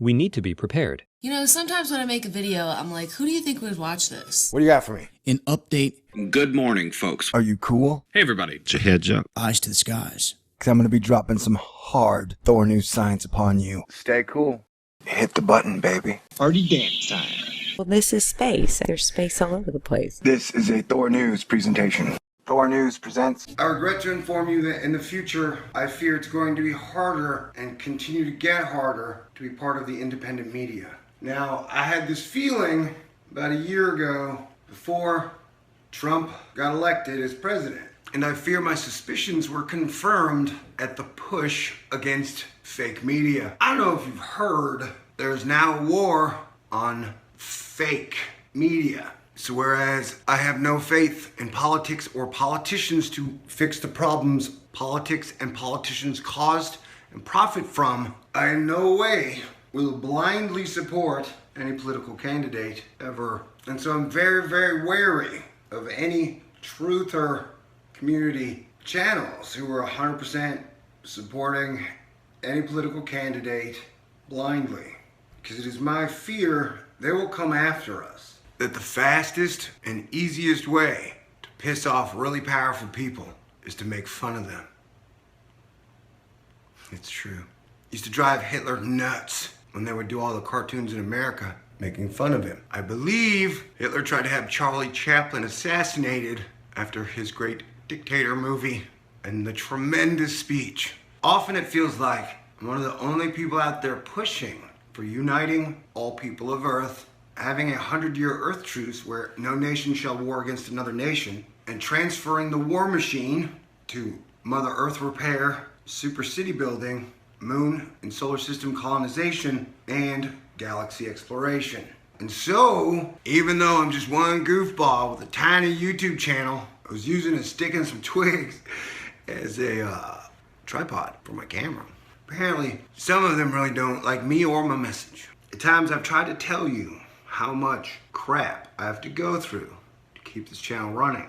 We need to be prepared. You know, sometimes when I make a video, I'm like, who do you think would watch this? What do you got for me? An update. Good morning, folks. Are you cool? Hey, everybody. It's your heads up. Eyes to the skies. Because I'm going to be dropping some hard Thor news science upon you. Stay cool. Hit the button, baby. Party dance time. Well, this is space. There's space all over the place. This is a Thor news presentation. Thor News presents. I regret to inform you that in the future, I fear it's going to be harder and continue to get harder to be part of the independent media. Now, I had this feeling about a year ago before Trump got elected as president. And I fear my suspicions were confirmed at the push against fake media. I don't know if you've heard, there's now a war on fake media. So whereas I have no faith in politics or politicians to fix the problems politics and politicians caused and profit from, I in no way will blindly support any political candidate ever. And so I'm very, very wary of any truther community channels who are 100% supporting any political candidate blindly. Because it is my fear they will come after us. That the fastest and easiest way to piss off really powerful people is to make fun of them. It's true. Used to drive Hitler nuts when they would do all the cartoons in America making fun of him. I believe Hitler tried to have Charlie Chaplin assassinated after his great dictator movie and the tremendous speech. Often it feels like I'm one of the only people out there pushing for uniting all people of Earth, having a 100-year Earth truce where no nation shall war against another nation, and transferring the war machine to Mother Earth repair, super city building, moon and solar system colonization, and galaxy exploration. And so, even though I'm just one goofball with a tiny YouTube channel, I was using and sticking some twigs as a tripod for my camera. Apparently, some of them really don't like me or my message. At times I've tried to tell you how much crap I have to go through to keep this channel running.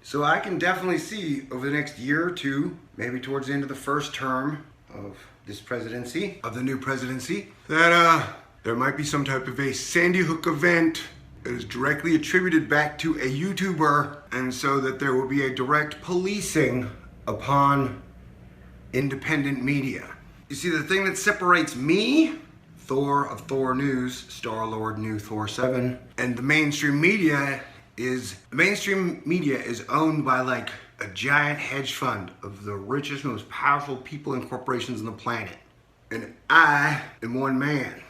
So I can definitely see over the next year or two, maybe towards the end of the first term of this presidency, of the new presidency, that there might be some type of a Sandy Hook event that is directly attributed back to a YouTuber, and so that there will be a direct policing upon independent media. You see, the thing that separates me, Thor of Thor News, Star-Lord New Thor 7, and the mainstream media is owned by like a giant hedge fund of the richest, most powerful people and corporations on the planet. And I am one man.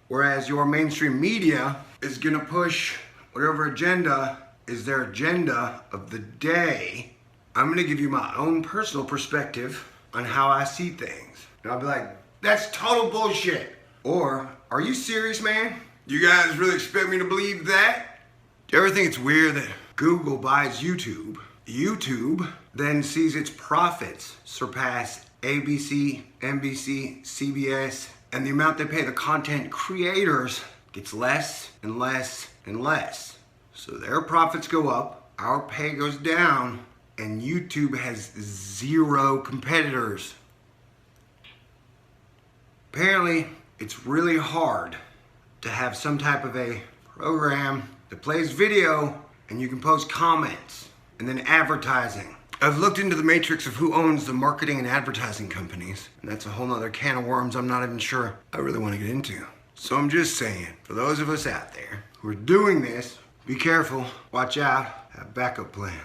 Whereas your mainstream media is gonna push whatever agenda is their agenda of the day. I'm gonna give you my own personal perspective on how I see things. And I'll be like, that's total bullshit. Or, are you serious, man? You guys really expect me to believe that? Do you ever think it's weird that Google buys YouTube? YouTube then sees its profits surpass ABC, NBC, CBS, and the amount they pay the content creators gets less and less and less. So their profits go up, our pay goes down, and YouTube has zero competitors. Apparently, it's really hard to have some type of a program that plays video and you can post comments and then advertising. I've looked into the matrix of who owns the marketing and advertising companies, and that's a whole nother can of worms I'm not even sure I really want to get into. So I'm just saying, for those of us out there who are doing this, be careful, watch out, have backup plans.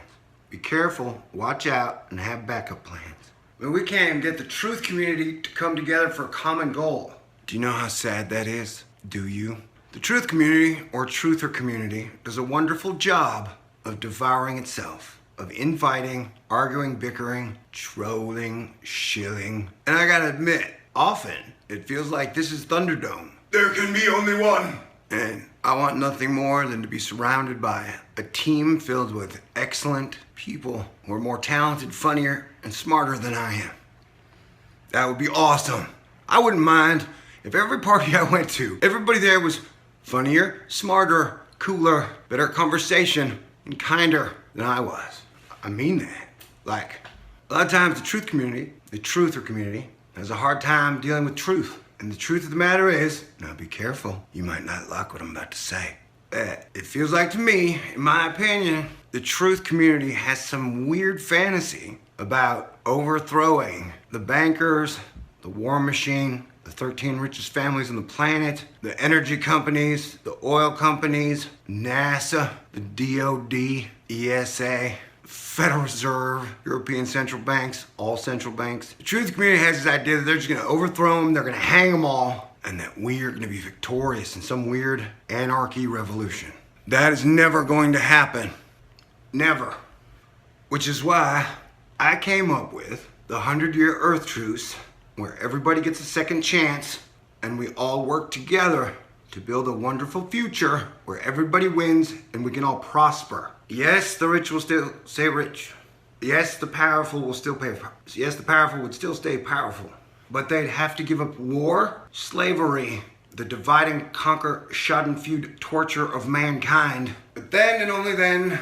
Be careful, watch out, and have backup plans. I mean, we can't even get the truth community to come together for a common goal. Do you know how sad that is? Do you? The truth community, or truther community, does a wonderful job of devouring itself, of infighting, arguing, bickering, trolling, shilling. And I gotta admit, often it feels like this is Thunderdome. There can be only one. And I want nothing more than to be surrounded by a team filled with excellent people who are more talented, funnier, and smarter than I am. That would be awesome. I wouldn't mind if every party I went to, everybody there was funnier, smarter, cooler, better conversation, and kinder than I was. I mean that. Like, a lot of times the truth community, the truther community, has a hard time dealing with truth. And the truth of the matter is, now be careful, you might not like what I'm about to say. It feels like to me, in my opinion, the truth community has some weird fantasy about overthrowing the bankers, the war machine, the 13 richest families on the planet, the energy companies, the oil companies, NASA, the DOD, ESA, Federal Reserve, European central banks, all central banks. The truth community has this idea that they're just gonna overthrow them, they're gonna hang them all, and that we are gonna be victorious in some weird anarchy revolution. That is never going to happen. Never. Which is why I came up with the 100-year Earth Truce, where everybody gets a second chance and we all work together to build a wonderful future where everybody wins and we can all prosper. Yes, the rich will still stay rich. Yes, the powerful will still pay. Yes, the powerful would still stay powerful. But they'd have to give up war, slavery, the divide and conquer, schadenfreude torture of mankind. But then and only then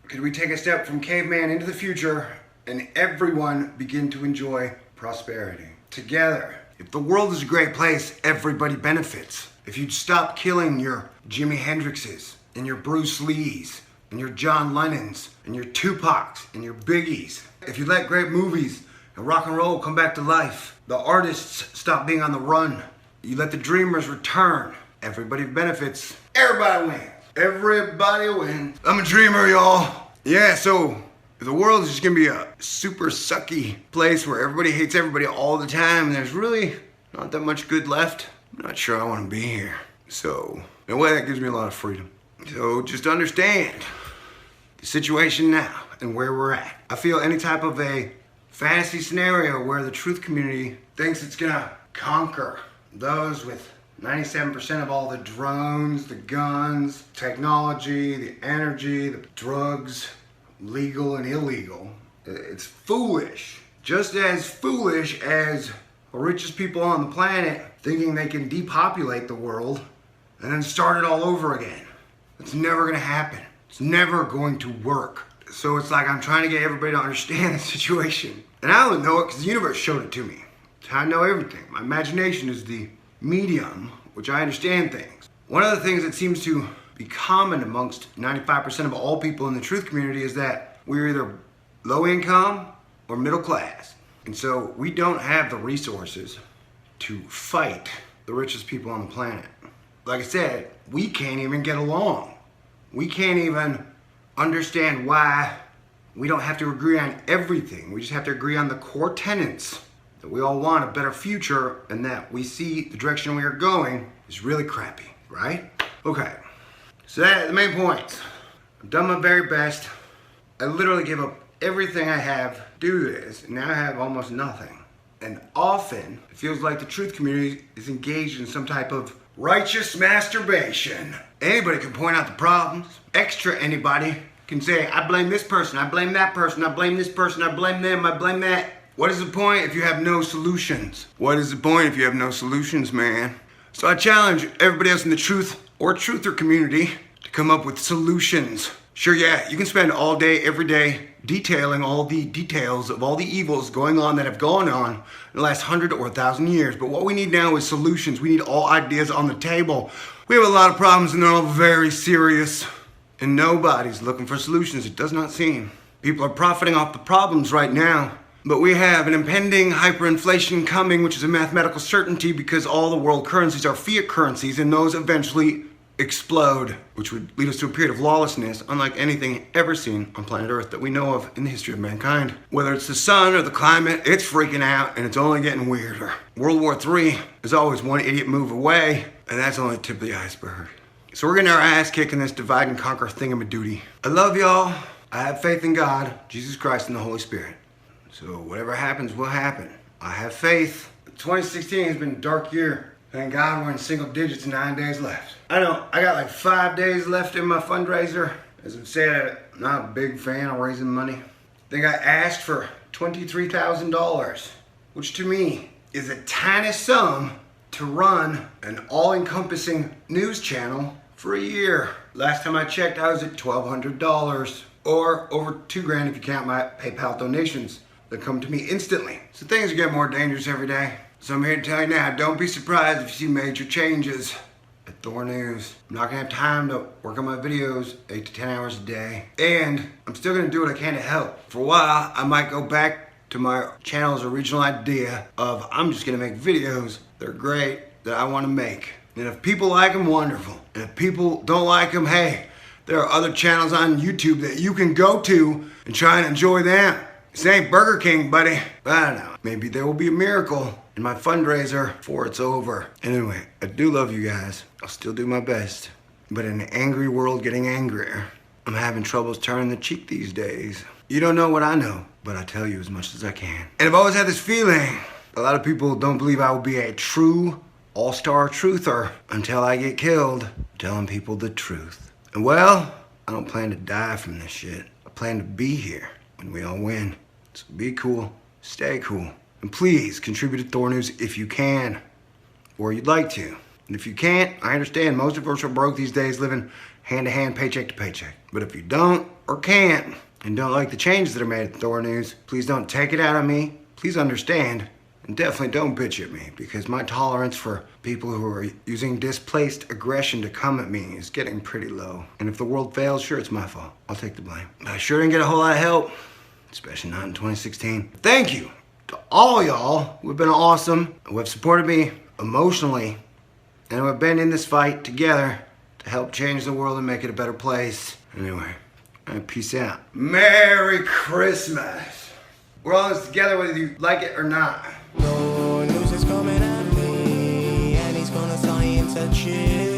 could we take a step from caveman into the future and everyone begin to enjoy prosperity together. If the world is a great place, everybody benefits. If you'd stop killing your Jimi Hendrixes and your Bruce Lees and your John Lennons and your Tupacs and your Biggies. If you let great movies and rock and roll come back to life, the artists stop being on the run, you let the dreamers return, everybody benefits, everybody wins. Everybody wins. I'm a dreamer, y'all. Yeah, so if the world is just gonna be a super sucky place where everybody hates everybody all the time and there's really not that much good left, I'm not sure I wanna be here. So, in a way that gives me a lot of freedom. So just understand the situation now and where we're at. I feel any type of a fantasy scenario where the truth community thinks it's gonna conquer those with 97% of all the drones, the guns, technology, the energy, the drugs, legal and illegal. It's foolish. Just as foolish as the richest people on the planet thinking they can depopulate the world and then start it all over again. It's never gonna happen. It's never going to work. So it's like I'm trying to get everybody to understand the situation. And I only know it because the universe showed it to me. It's how I know everything. My imagination is the medium which I understand things. One of the things that seems to be common amongst 95% of all people in the truth community is that we're either low income or middle class. And so we don't have the resources to fight the richest people on the planet. Like I said, we can't even get along. We can't even understand why we don't have to agree on everything. We just have to agree on the core tenets that we all want a better future and that we see the direction we are going is really crappy, right? Okay, so that's the main points. I've done my very best. I literally gave up everything I have to do this, and now I have almost nothing. And often, it feels like the truth community is engaged in some type of righteous masturbation. Anybody can point out the problems. Extra anybody can say, I blame this person, I blame that person, I blame this person, I blame them, I blame that. What is the point if you have no solutions? What is the point if you have no solutions, man? So I challenge everybody else in the truth or truther community to come up with solutions. Sure, yeah, you can spend all day, every day, detailing all the details of all the evils going on that have gone on in the last 100 or 1,000 years. But what we need now is solutions. We need all ideas on the table. We have a lot of problems and they're all very serious. And nobody's looking for solutions, it does not seem. People are profiting off the problems right now. But we have an impending hyperinflation coming, which is a mathematical certainty because all the world currencies are fiat currencies and those eventually explode, which would lead us to a period of lawlessness unlike anything ever seen on planet Earth that we know of in the history of mankind. Whether it's the sun or the climate, it's freaking out and it's only getting weirder. World War III is always one idiot move away, and that's only the tip of the iceberg. So we're getting our ass kicked in this divide and conquer thingamadoody. I love y'all. I have faith in God, Jesus Christ, and the Holy Spirit. So whatever happens will happen. I have faith. 2016 has been a dark year. Thank God we're in single digits and 9 days left. I know, I got like 5 days left in my fundraiser. As I've said, I'm not a big fan of raising money. I think I asked for $23,000, which to me is a tiny sum to run an all-encompassing news channel for a year. Last time I checked, I was at $1,200, or over $2,000 if you count my PayPal donations that come to me instantly. So things are getting more dangerous every day. So I'm here to tell you now, don't be surprised if you see major changes at Thor News. I'm not gonna have time to work on my videos 8 to 10 hours a day. And I'm still gonna do what I can to help. For a while, I might go back to my channel's original idea of I'm just gonna make videos that are great, that I wanna make. And if people like them, wonderful. And if people don't like them, hey, there are other channels on YouTube that you can go to and try and enjoy them. This ain't Burger King, buddy. But I don't know, maybe there will be a miracle in my fundraiser before it's over. Anyway, I do love you guys. I'll still do my best. But in an angry world getting angrier, I'm having troubles turning the cheek these days. You don't know what I know, but I tell you as much as I can. And I've always had this feeling, a lot of people don't believe I will be a true all-star truther until I get killed telling people the truth. And well, I don't plan to die from this shit. I plan to be here when we all win. So be cool, stay cool. And please contribute to Thor News if you can, or you'd like to. And if you can't, I understand most of us are broke these days, living hand-to-hand, paycheck to paycheck. But if you don't or can't, and don't like the changes that are made at Thor News, please don't take it out on me. Please understand, and definitely don't bitch at me, because my tolerance for people who are using displaced aggression to come at me is getting pretty low. And if the world fails, sure, it's my fault. I'll take the blame. But I sure didn't get a whole lot of help, especially not in 2016. Thank you to all y'all who have been awesome, who have supported me emotionally, and who have been in this fight together to help change the world and make it a better place. Anyway, peace out. Merry Christmas. We're all in this together whether you like it or not. No news is coming at me, and he's gonna science that shit.